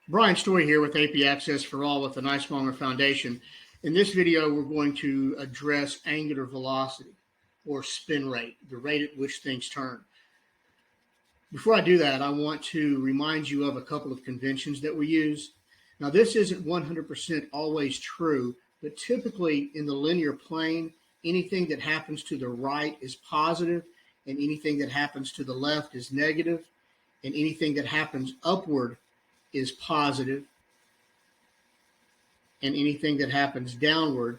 Brian Story here with AP Access for All with the Niswonger Foundation. In this video, we're going to address angular velocity or spin rate, the rate at which things turn. Before I do that, I want to remind you of a couple of conventions that we use. Now, this isn't 100% always true, but typically in the linear plane, anything that happens to the right is positive, and anything that happens to the left is negative, and anything that happens upward is positive, and anything that happens downward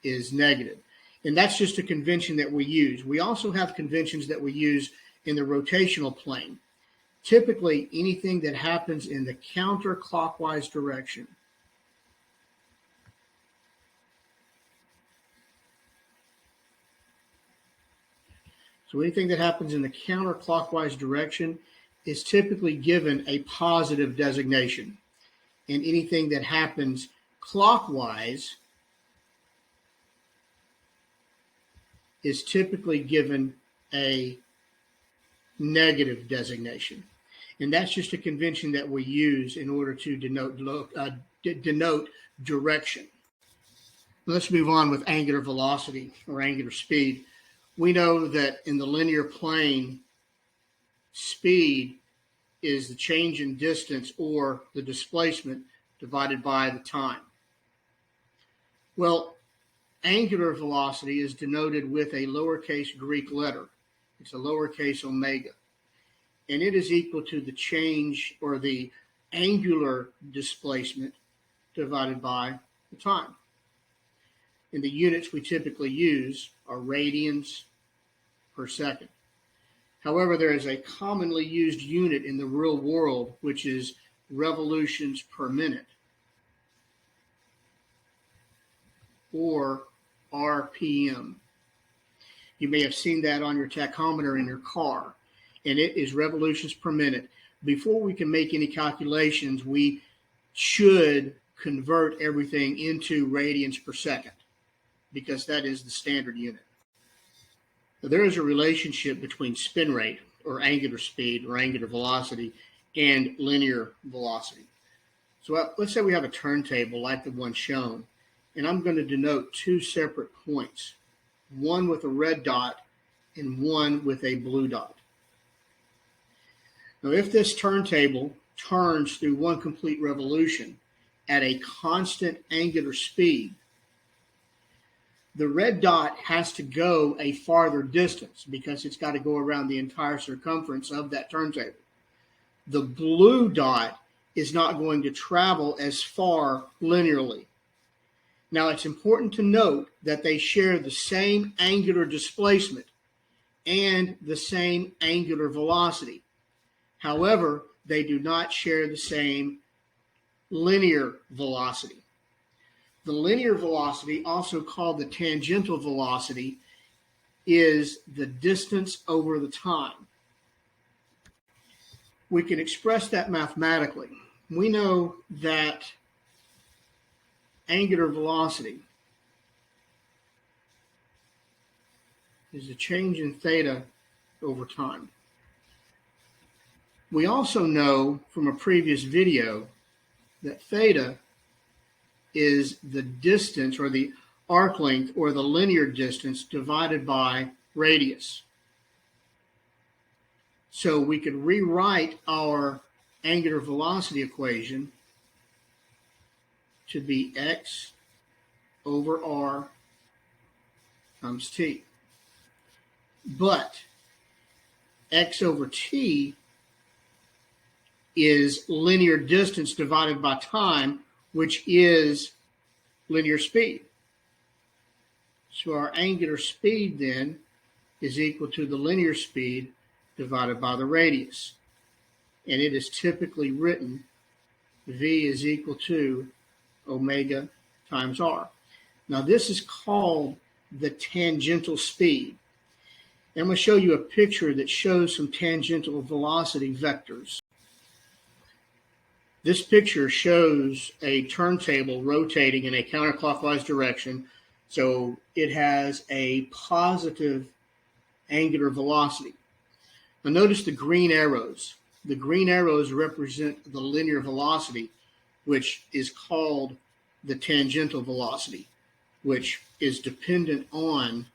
is negative. And that's just a convention that we use. We also have conventions that we use in the rotational plane. Typically, anything that happens in the counterclockwise direction So anything that happens in the counterclockwise direction is typically given a positive designation. And anything that happens clockwise is typically given a negative designation. And that's just a convention that we use in order to denote direction. Let's move on with angular velocity or angular speed. We know that in the linear plane, speed is the change in distance or the displacement divided by the time. Well, angular velocity is denoted with a lowercase Greek letter. It's a lowercase omega. And it is equal to the change or the angular displacement divided by the time. And the units we typically use are radians per second. However, there is a commonly used unit in the real world, which is revolutions per minute, or RPM. You may have seen that on your tachometer in your car, and it is revolutions per minute. Before we can make any calculations, we should convert everything into radians per second, because that is the standard unit. Now, there is a relationship between spin rate, or angular speed, or angular velocity, and linear velocity. So let's say we have a turntable like the one shown, and I'm going to denote two separate points, one with a red dot and one with a blue dot. Now, if this turntable turns through one complete revolution at a constant angular speed, the red dot has to go a farther distance because it's got to go around the entire circumference of that turntable. The blue dot is not going to travel as far linearly. Now, it's important to note that they share the same angular displacement and the same angular velocity. However, they do not share the same linear velocity. The linear velocity, also called the tangential velocity, is the distance over the time. We can express that mathematically. We know that angular velocity is a change in theta over time. We also know from a previous video that theta is the distance or the arc length or the linear distance divided by radius. So we could rewrite our angular velocity equation to be x over r times t. But x over t is linear distance divided by time, which is linear speed. So our angular speed then is equal to the linear speed divided by the radius. And it is typically written v is equal to omega times r. Now this is called the tangential speed. And I'm going to show you a picture that shows some tangential velocity vectors. This picture shows a turntable rotating in a counterclockwise direction, so it has a positive angular velocity. Now notice the green arrows. The green arrows represent the linear velocity, which is called the tangential velocity, which is dependent on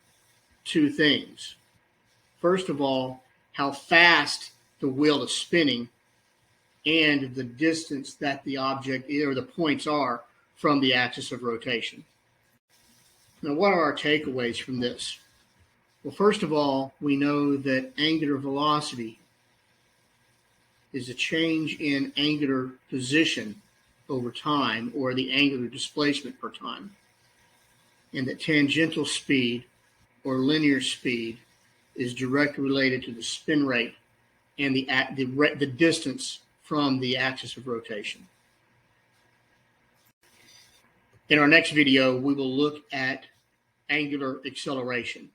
two things. First of all, how fast the wheel is spinning and the distance that the object or the points are from the axis of rotation. Now, what are our takeaways from this? Well, first of all, we know that angular velocity is a change in angular position over time, or the angular displacement per time, and that tangential speed or linear speed is directly related to the spin rate and the distance from the axis of rotation. In our next video, we will look at angular acceleration.